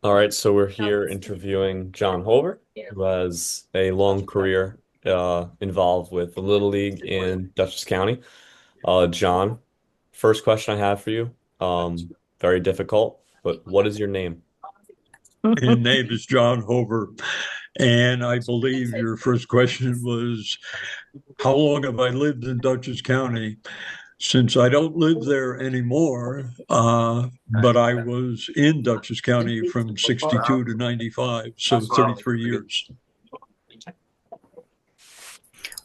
All right, so we're here interviewing John Holbert, who has a long career involved with the Little League in Dutchess County. John, first question I have for you, very difficult, but what is your name? His name is John Hover. And I believe your first question was, how long have I lived in Dutchess County? Since I don't live there anymore, but I was in Dutchess County from 62 to 95, so 33 years.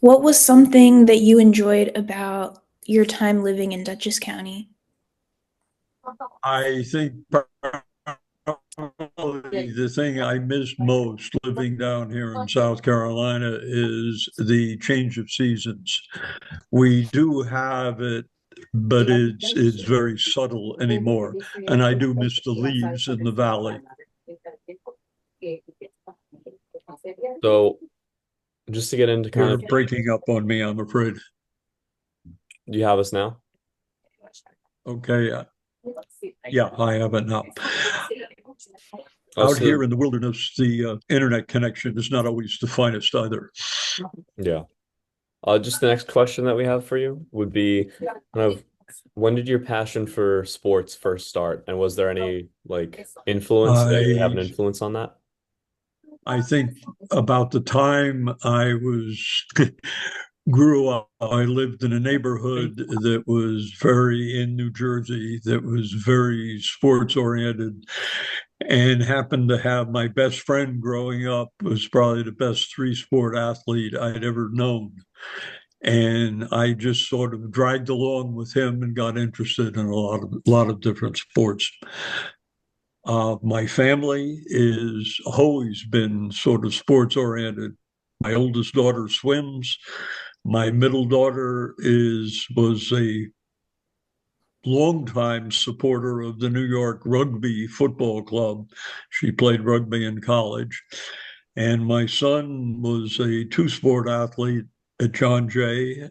What was something that you enjoyed about your time living in Dutchess County? I think probably the thing I missed most living down here in South Carolina is the change of seasons. We do have it, but it's very subtle anymore. And I do miss the leaves in the valley. So, just to get into kind You're of, breaking up on me, I'm afraid. do you have us now? Okay. Yeah, I have it now. Oh, Out so here in the wilderness, the internet connection is not always the finest either. yeah. Just the next question that we have for you would be kind of when did your passion for sports first start, and was there any like influence? Did it have I an influence on that? I think about the time I was grew up, I lived in a neighborhood that was very in New Jersey, that was very sports oriented, and happened to have my best friend growing up was probably the best three sport athlete I'd ever known. And I just sort of dragged along with him and got interested in a lot of different sports. My family is always been sort of sports oriented. My oldest daughter swims. My middle daughter is was a longtime supporter of the New York Rugby Football Club. She played rugby in college. And my son was a two sport athlete at John Jay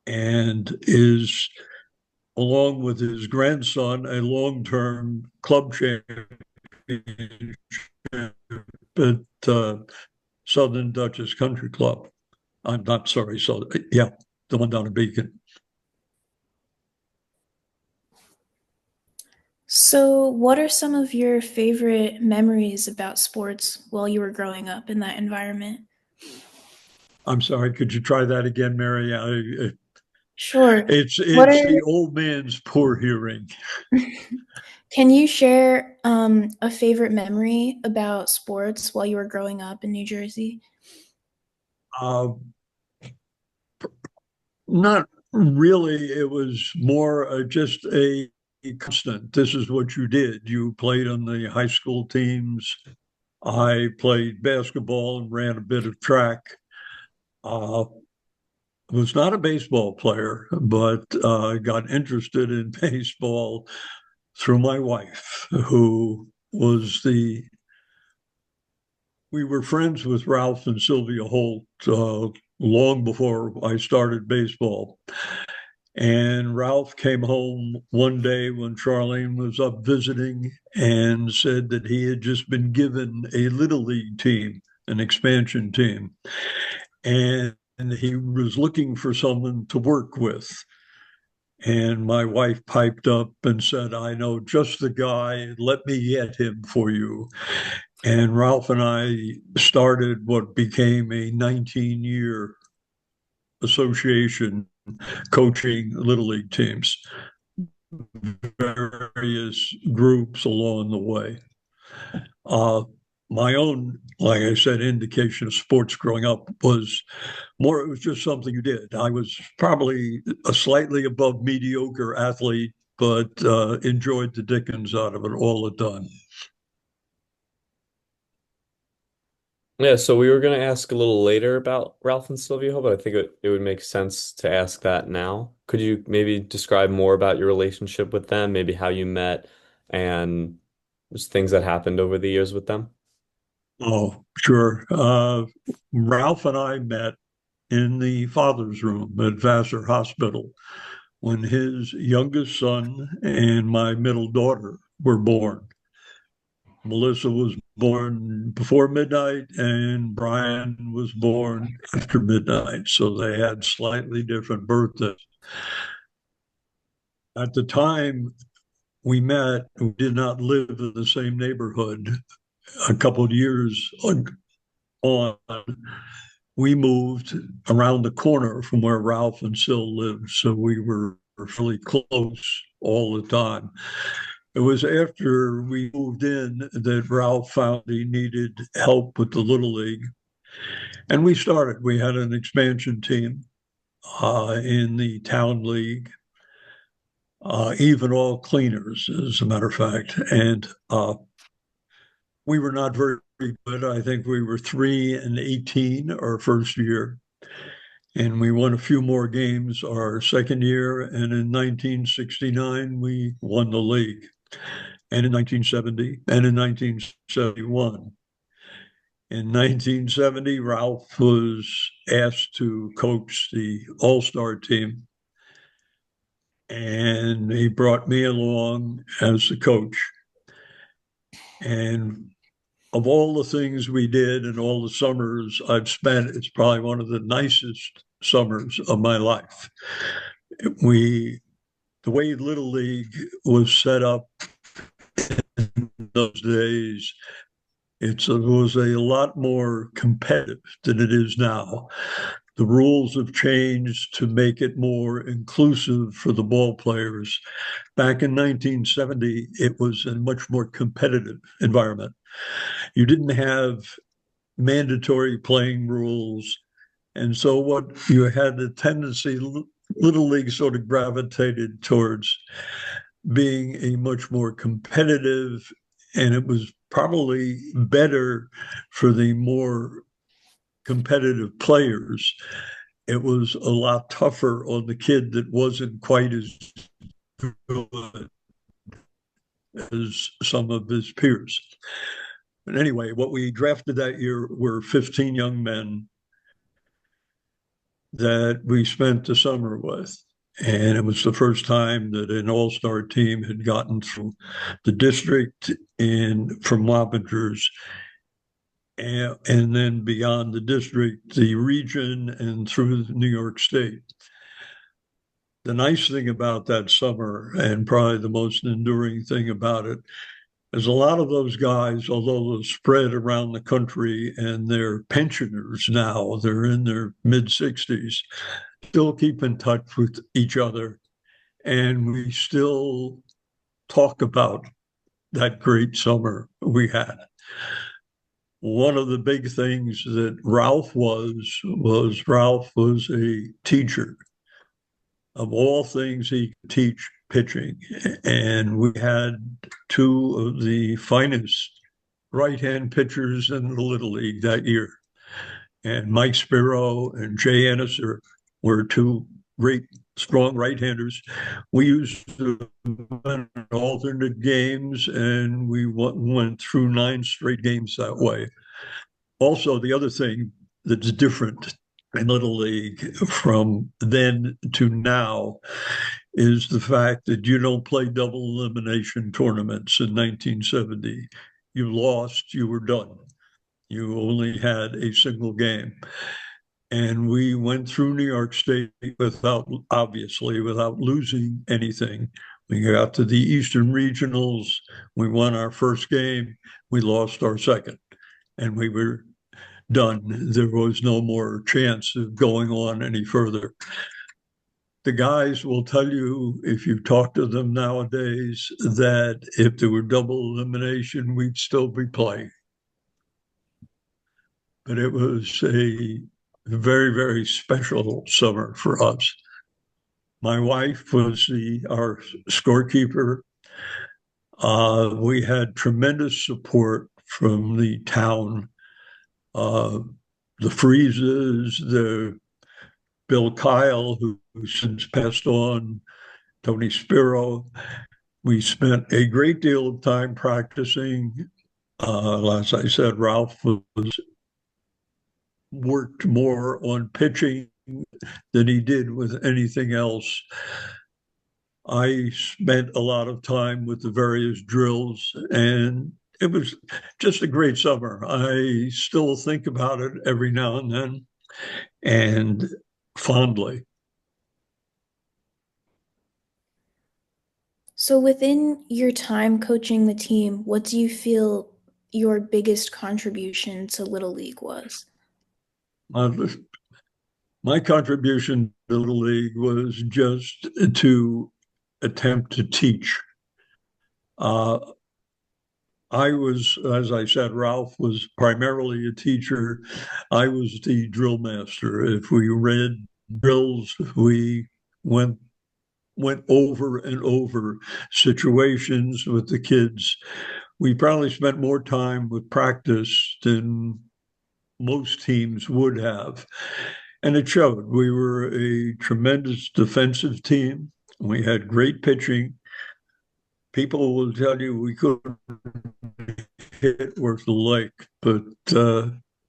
and is, along with his grandson, a long term club champion at Southern Dutchess Country Club. I'm not sorry, so yeah, the one down in Beacon. So, what are some of your favorite memories about sports while you were growing up in that environment? I'm sorry, could you try that again, Mary? Sure. What It's are the old man's poor hearing. Can you share a favorite memory about sports while you were growing up in New Jersey? Uh, Not really. It was more just a constant. This is what you did. You played on the high school teams. I played basketball and ran a bit of track. Uh, was not a baseball player, but got interested in baseball through my wife, who was the we were friends with Ralph and Sylvia Holt long before I started baseball. And Ralph came home one day when Charlene was up visiting and said that he had just been given a little league team, an expansion team, and he was looking for someone to work with. And my wife piped up and said, I know just the guy. Let me get him for you. And Ralph and I started what became a 19-year association coaching little league teams, various groups along the way. Uh, my own, like I said, indication of sports growing up was more, it was just something you did. I was probably a slightly above mediocre athlete, but enjoyed the dickens out of it all the time. Yeah, so we were going to ask a little later about Ralph and Silvio, but I think it would make sense to ask that now. Could you maybe describe more about your relationship with them, maybe how you met and just things that happened over the years with them? Oh, sure. Ralph and I met in the father's room at Vassar Hospital when his youngest son and my middle daughter were born. Melissa was born before midnight and Brian was born after midnight. So they had slightly different birthdays. At the time we met, we did not live in the same neighborhood. A couple of years on, we moved around the corner from where Ralph and Sil lived. So we were fairly close all the time. It was after we moved in that Ralph found he needed help with the Little League. And we started. We had an expansion team in the town league, even all cleaners, as a matter of fact. And we were not very good. I think we were 3-18 our first year. And we won a few more games our second year. And in 1969, we won the league. And in 1970 and in 1971. In 1970, Ralph was asked to coach the All Star team. And he brought me along as the coach. And of all the things we did and all the summers I've spent, it's probably one of the nicest summers of my life. We, the way Little League was set up in those days, it was a lot more competitive than it is now. The rules have changed to make it more inclusive for the ball players. Back in 1970, it was a much more competitive environment. You didn't have mandatory playing rules. And so what you had the tendency, Little League sort of gravitated towards being a much more competitive, and it was probably better for the more competitive players. It was a lot tougher on the kid that wasn't quite as good as some of his peers. But anyway, what we drafted that year were 15 young men that we spent the summer with. And it was the first time that an all-star team had gotten through the district and from Wappingers, and then beyond the district, the region, and through New York State. The nice thing about that summer, and probably the most enduring thing about it, is a lot of those guys, although they're spread around the country and they're pensioners now, they're in their mid 60s, still keep in touch with each other. And we still talk about that great summer we had. One of the big things that Ralph Ralph was a teacher. Of all things, he could teach pitching. And we had two of the finest right-hand pitchers in the Little League that year. And Mike Spiro and Jay Anniser were two great, strong right-handers. We used to win alternate games, and we went through 9 straight games that way. Also, the other thing that's different in Little League from then to now is the fact that you don't play double elimination tournaments in 1970. You lost, you were done. You only had a single game. And we went through New York State obviously, without losing anything. We got to the Eastern Regionals. We won our first game. We lost our second. And we were done. There was no more chance of going on any further. The guys will tell you, if you talk to them nowadays, that if there were double elimination, we'd still be playing. But it was a very, very special summer for us. My wife was our scorekeeper. We had tremendous support from the town, the Freezes, the Bill Kyle, who since passed on, Tony Spiro. We spent a great deal of time practicing. As I said, Ralph worked more on pitching than he did with anything else. I spent a lot of time with the various drills, and it was just a great summer. I still think about it every now and then and fondly. So, within your time coaching the team, what do you feel your biggest contribution to Little League was? Uh, my contribution to Little League was just to attempt to teach. Uh, I was, as I said, Ralph was primarily a teacher. I was the drill master. If we read drills, we went over and over situations with the kids. We probably spent more time with practice than most teams would have. And it showed. We were a tremendous defensive team. We had great pitching. People will tell you we couldn't hit worth the lake, but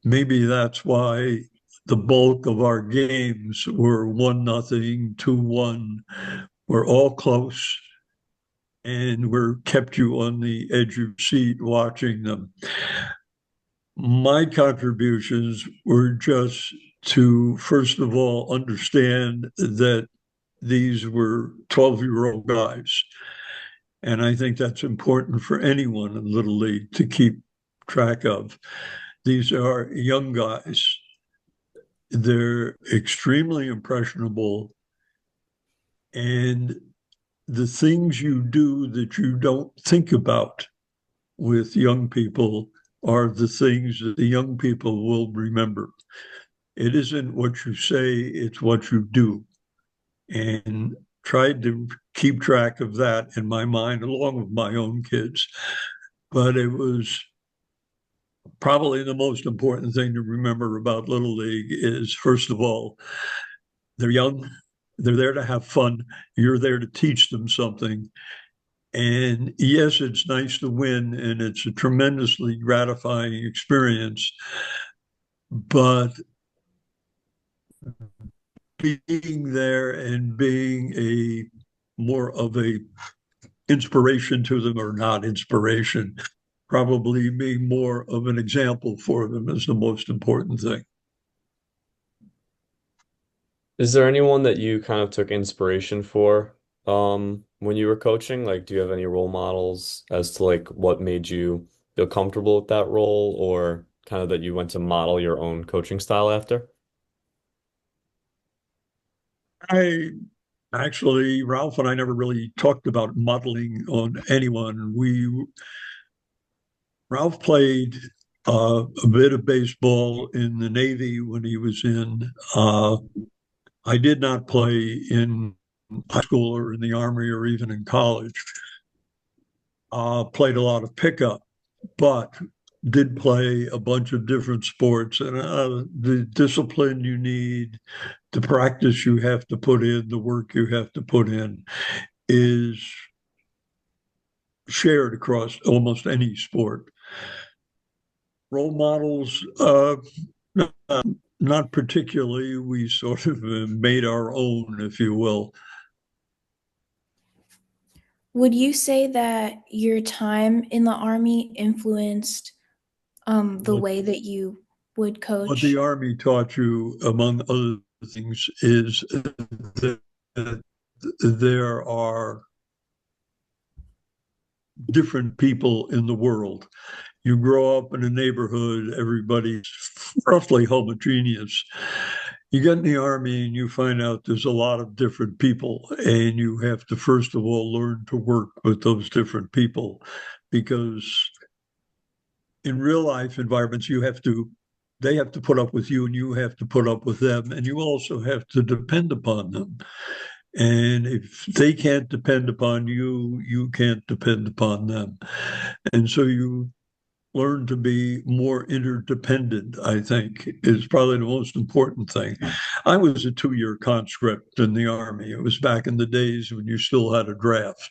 maybe that's why the bulk of our games were 1-0, 2-1. We're all close, and we're kept you on the edge of your seat watching them. My contributions were just to, first of all, understand that these were 12-year-old guys. And I think that's important for anyone in Little League to keep track of. These are young guys. They're extremely impressionable. And the things you do that you don't think about with young people are the things that the young people will remember. It isn't what you say, it's what you do. And tried to keep track of that in my mind, along with my own kids. But it was probably the most important thing to remember about Little League is, first of all, they're young, they're there to have fun, you're there to teach them something. And yes, it's nice to win, and it's a tremendously gratifying experience. But being there and being a more of a inspiration to them, or not inspiration, probably being more of an example for them is the most important thing. Is there anyone that you kind of took inspiration for when you were coaching? Like, do you have any role models as to like what made you feel comfortable with that role or kind of that you went to model your own coaching style after? I actually, Ralph and I never really talked about modeling on anyone. Ralph played a bit of baseball in the Navy when he was in. I did not play in high school or in the Army or even in college. Played a lot of pickup, but did play a bunch of different sports. And the discipline you need, the practice you have to put in, the work you have to put in is shared across almost any sport. Role models, not particularly. We sort of made our own, if you will. Would you say that your time in the Army influenced the What, way that you would what the coach? Army taught you, among other things, is that there are different people in the world. You grow up in a neighborhood, everybody's roughly homogeneous. You get in the Army and you find out there's a lot of different people, and you have to, first of all, learn to work with those different people because in real life environments, they have to put up with you and you have to put up with them, and you also have to depend upon them. And if they can't depend upon you, you can't depend upon them. And so you learn to be more interdependent, I think, is probably the most important thing. I was a 2-year conscript in the Army. It was back in the days when you still had a draft.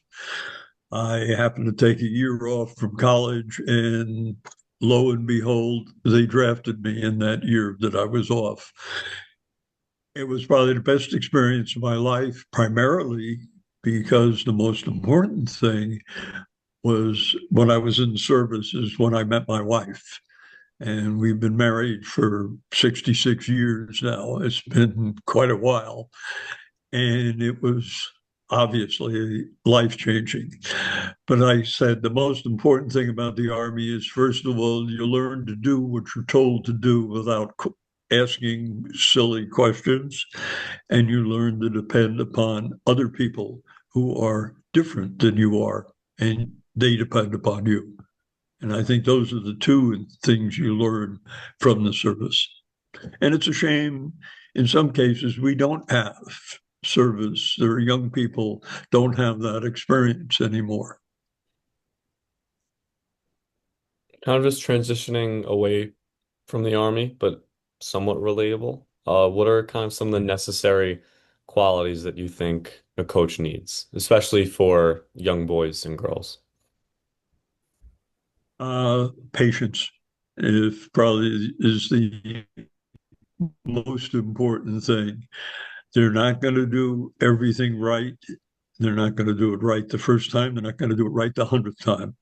I happened to take a year off from college, and lo and behold, they drafted me in that year that I was off. It was probably the best experience of my life, primarily because the most important thing was when I was in the service, is when I met my wife. And we've been married for 66 years now. It's been quite a while. And it was obviously life changing. But I said the most important thing about the Army is, first of all, you learn to do what you're told to do without asking silly questions, and you learn to depend upon other people who are different than you are, and they depend upon you. And I think those are the two things you learn from the service. And it's a shame in some cases we don't have service. There are young people don't have that experience anymore. Kind of just transitioning away from the army, but somewhat relatable. What are kind of some of the necessary qualities that you think a coach needs, especially for young boys and girls? Patience is probably is the most important thing. They're not going to do everything right. They're not going to do it right the first time. They're not going to do it right the 100th time.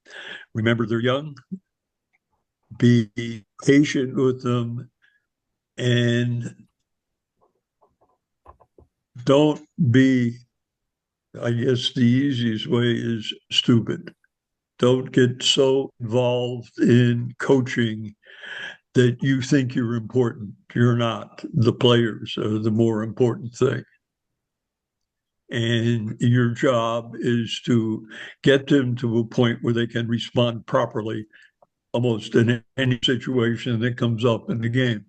Remember, they're young. Be patient with them, and don't be, I guess the easiest way is stupid. Don't get so involved in coaching that you think you're important. You're not. The players are the more important thing. And your job is to get them to a point where they can respond properly almost in any situation that comes up in the game.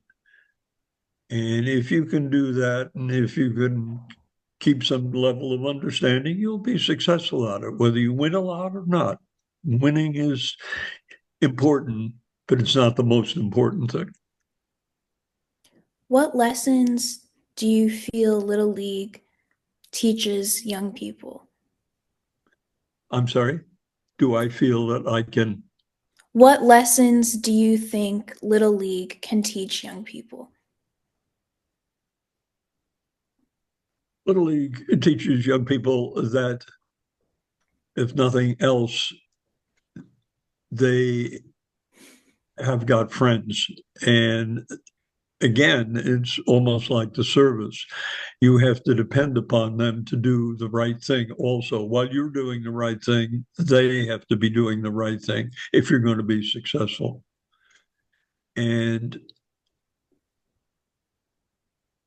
And if you can do that, and if you can keep some level of understanding, you'll be successful at it, whether you win a lot or not. Winning is important, but it's not the most important thing. What lessons do you feel Little League teaches young people? I'm sorry. Do I feel that I can? What lessons do you think Little League can teach young people? Little League teaches young people that, if nothing else, they have got friends. And again, it's almost like the service. You have to depend upon them to do the right thing also. While you're doing the right thing, they have to be doing the right thing if you're going to be successful. And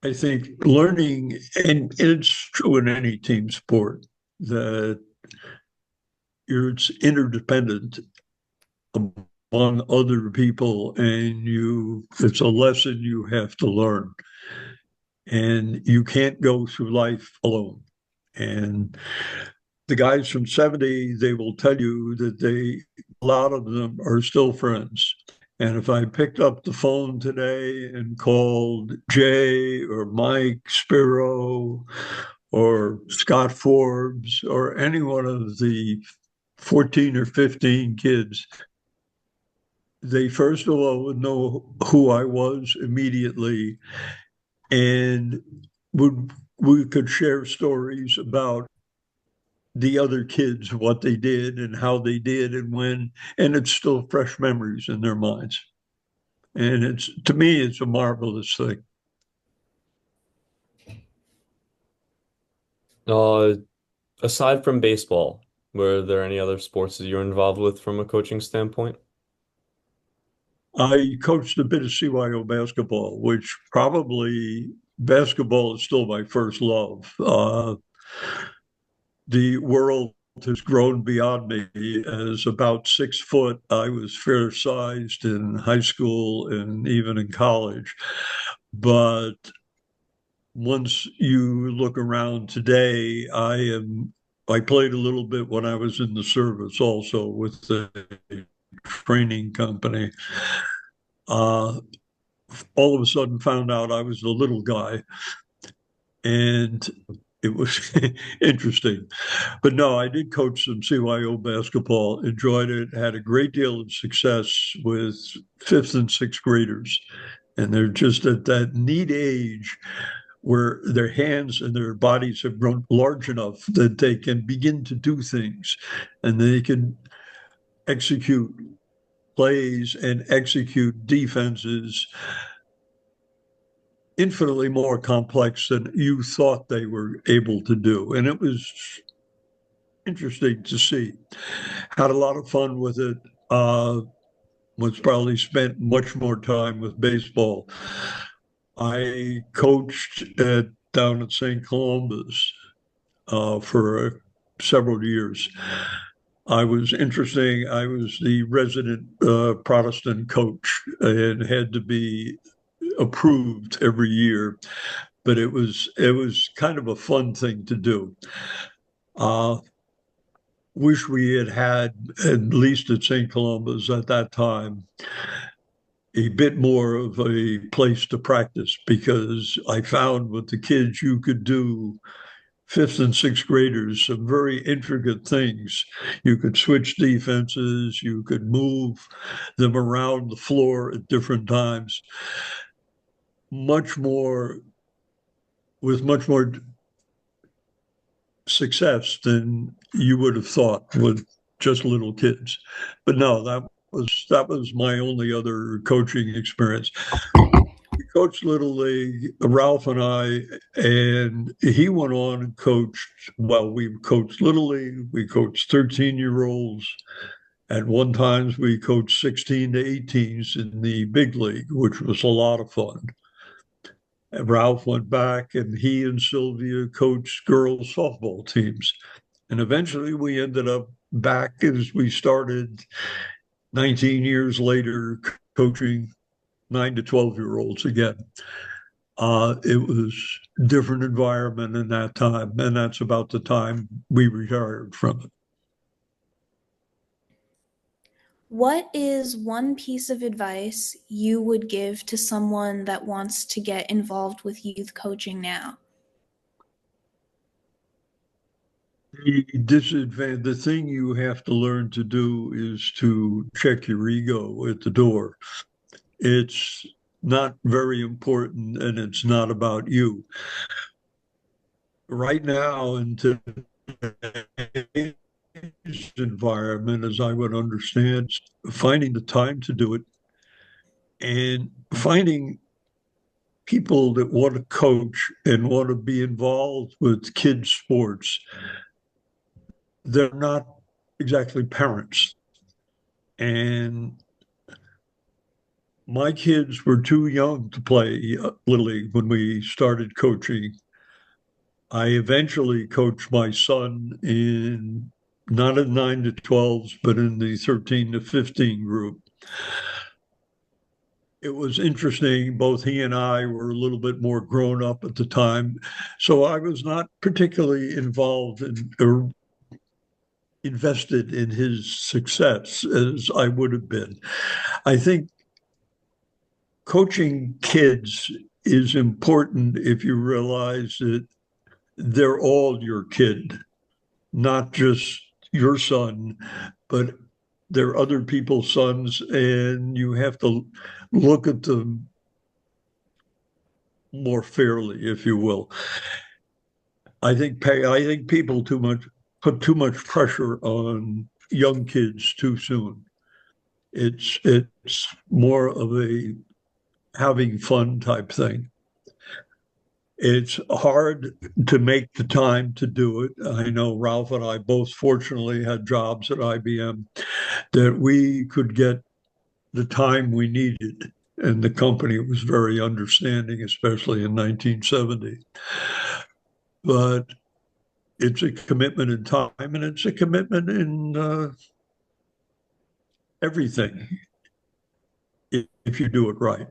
I think learning, and it's true in any team sport, that it's interdependent among other people, and it's a lesson you have to learn. And you can't go through life alone. And the guys from 70, they will tell you that a lot of them are still friends. And if I picked up the phone today and called Jay or Mike Spiro or Scott Forbes or any one of the 14 or 15 kids, they first of all would know who I was immediately, and would we could share stories about the other kids, what they did and how they did and when, and it's still fresh memories in their minds. And it's, to me, it's a marvelous thing. Uh, Aside from baseball, were there any other sports that you were involved with from a coaching standpoint? I coached a bit of CYO basketball, which probably basketball is still my first love. The world has grown beyond me. As about 6 foot, I was fair sized in high school and even in college. But once you look around today, I played a little bit when I was in the service also with the training company. Uh, all of a sudden found out I was the little guy, and it was interesting. But no, I did coach some CYO basketball, enjoyed it, had a great deal of success with fifth and sixth graders. And they're just at that neat age where their hands and their bodies have grown large enough that they can begin to do things, and they can execute plays and execute defenses infinitely more complex than you thought they were able to do. And it was interesting to see. Had a lot of fun with it. Was probably spent much more time with baseball. I coached down at St. Columbus for several years. I was interesting. I was the resident Protestant coach and had to be approved every year, but it was kind of a fun thing to do. Uh, wish we had had, at least at St. Columbus at that time, a bit more of a place to practice because I found with the kids you could do fifth and sixth graders some very intricate things. You could switch defenses, you could move them around the floor at different times, much more with much more success than you would have thought with just little kids. But no, that was my only other coaching experience. We coached Little League, Ralph and I, and he went on and coached. Well, we coached Little League, we coached 13-year-olds. At one times, we coached 16 to 18s in the big league, which was a lot of fun. And Ralph went back, and he and Sylvia coached girls softball teams. And eventually, we ended up back as we started 19 years later, coaching 9 to 12-year-olds again. It was a different environment in that time, and that's about the time we retired from it. What is one piece of advice you would give to someone that wants to get involved with youth coaching now? The thing you have to learn to do is to check your ego at the door. It's not very important and it's not about you. Right now, in today's environment, as I would understand, finding the time to do it and finding people that want to coach and want to be involved with kids' sports. They're not exactly parents. And my kids were too young to play Little League when we started coaching. I eventually coached my son in not in 9 to 12s, but in the 13 to 15 group. It was interesting. Both he and I were a little bit more grown up at the time. So I was not particularly involved in or invested in his success as I would have been. I think coaching kids is important if you realize that they're all your kid, not just your son, but they're other people's sons, and you have to look at them more fairly, if you will. I think people too much put too much pressure on young kids too soon. It's more of a having fun type thing. It's hard to make the time to do it. I know Ralph and I both fortunately had jobs at IBM that we could get the time we needed. And the company was very understanding, especially in 1970. But it's a commitment in time and it's a commitment in everything if you do it right.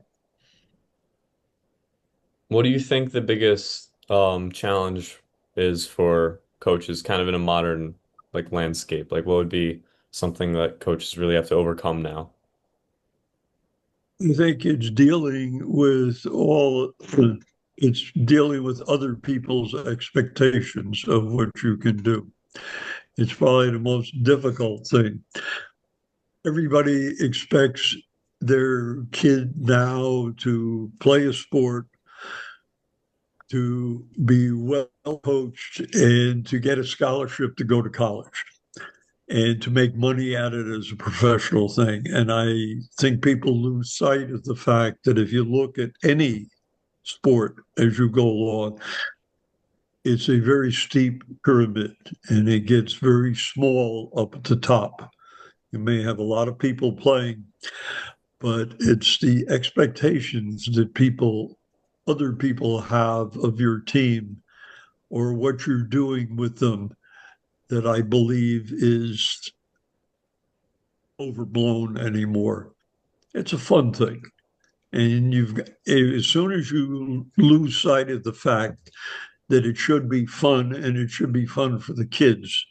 What do you think the biggest challenge is for coaches kind of in a modern like landscape? Like what would be something that coaches really have to overcome now? I think it's dealing with other people's expectations of what you can do. It's probably the most difficult thing. Everybody expects their kid now to play a sport, to be well coached, and to get a scholarship to go to college. and to make money at it as a professional thing. And I think people lose sight of the fact that if you look at any sport as you go along, it's a very steep pyramid and it gets very small up at the top. You may have a lot of people playing, but it's the expectations that other people have of your team or what you're doing with them that I believe is overblown anymore. It's a fun thing. And as soon as you lose sight of the fact that it should be fun and it should be fun for the kids,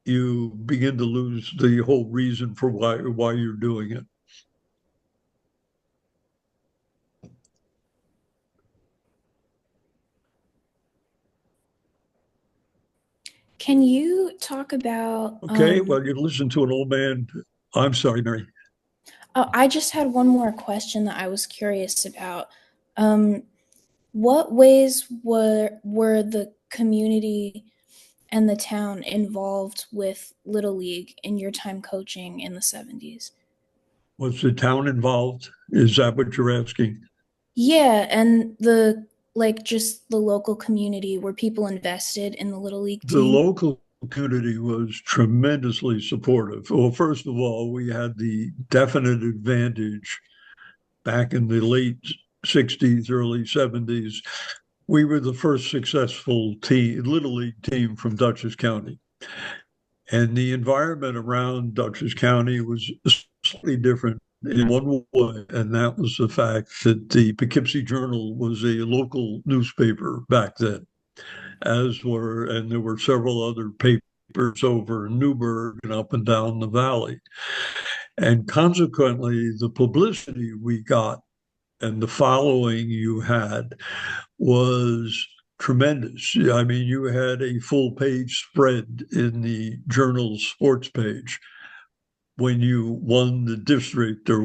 you begin to lose the whole reason for why you're doing it. Can you talk about Okay, well, you listen to an old man. I'm sorry, Mary. oh, I just had one more question that I was curious about. Um, what ways were the community and the town involved with Little League in your time coaching in the 70s? Was the town involved? Is that what you're asking? Yeah, and the like just the local community, were people invested in the Little League The team? local community was tremendously supportive. Well, first of all, we had the definite advantage back in the late 60s, early 70s. We were the first successful Little League team from Dutchess County. And the environment around Dutchess County was slightly different in one way, and that was the fact that the Poughkeepsie Journal was a local newspaper back then, and there were several other papers over in Newburgh and up and down the valley. And consequently, the publicity we got and the following you had was tremendous. I mean, you had a full page spread in the journal's sports page when you won the district or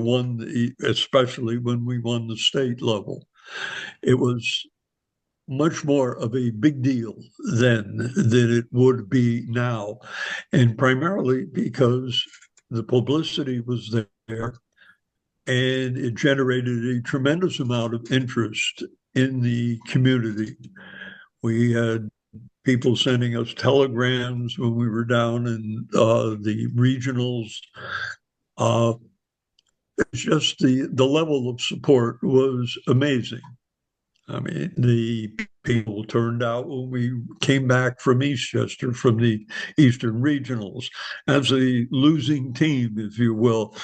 especially when we won the state level. It was much more of a big deal then than it would be now. And primarily because the publicity was there and it generated a tremendous amount of interest in the community. We had people sending us telegrams when we were down in the regionals. Uh, it's just the level of support was amazing. I mean, the people turned out when we came back from Eastchester, from the Eastern Regionals, as a losing team, if you will.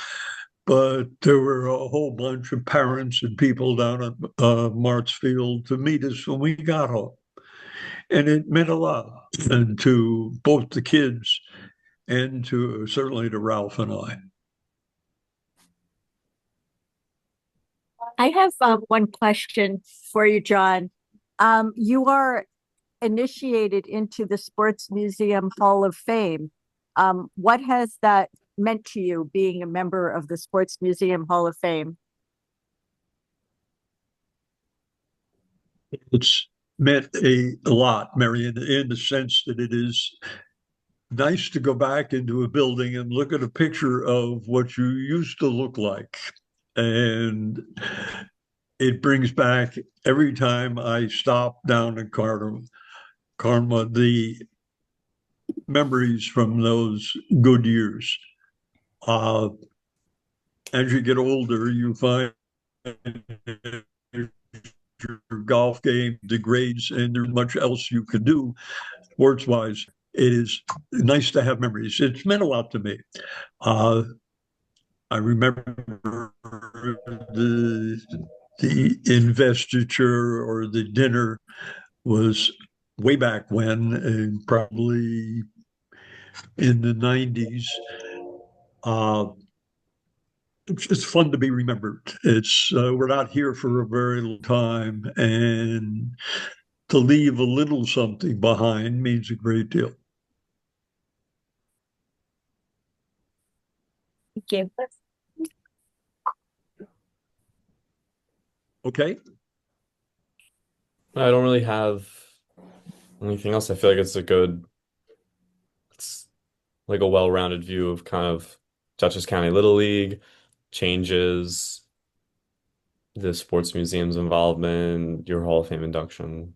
But there were a whole bunch of parents and people down at Martsfield to meet us when we got home. And it meant a lot and to both the kids and to certainly to Ralph and I. I have one question for you, John. You are initiated into the Sports Museum Hall of Fame. What has that meant to you being a member of the Sports Museum Hall of Fame? It's meant a lot, Marion, in the sense that it is nice to go back into a building and look at a picture of what you used to look like. And it brings back every time I stop down in Karma, the memories from those good years. Uh, as you get older, you find your golf game degrades and there's much else you can do sports wise. It is nice to have memories. It's meant a lot to me. Uh, I remember the investiture or the dinner was way back when, and probably in the 90s. Uh, it's fun to be remembered. It's We're not here for a very long time, and to leave a little something behind means a great deal. Thank you. Okay. I don't really have anything else. I feel like it's like a well-rounded view of kind of Dutchess County Little League changes, the sports museum's involvement, your Hall of Fame induction,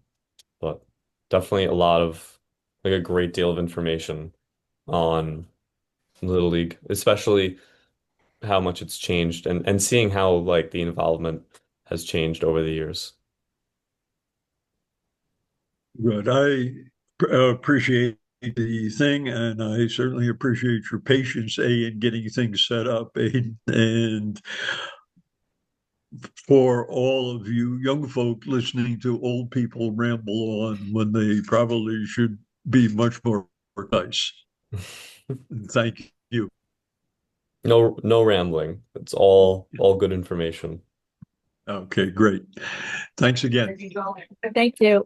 but definitely a lot of like a great deal of information on Little League, especially how much it's changed and seeing how like the involvement has changed over the years. Good. I appreciate the thing, and I certainly appreciate your patience, in getting things set up, and for all of you young folk listening to old people ramble on when they probably should be much more precise. Thank you. No rambling. It's all good information. Okay, great. Thanks again. Thank you.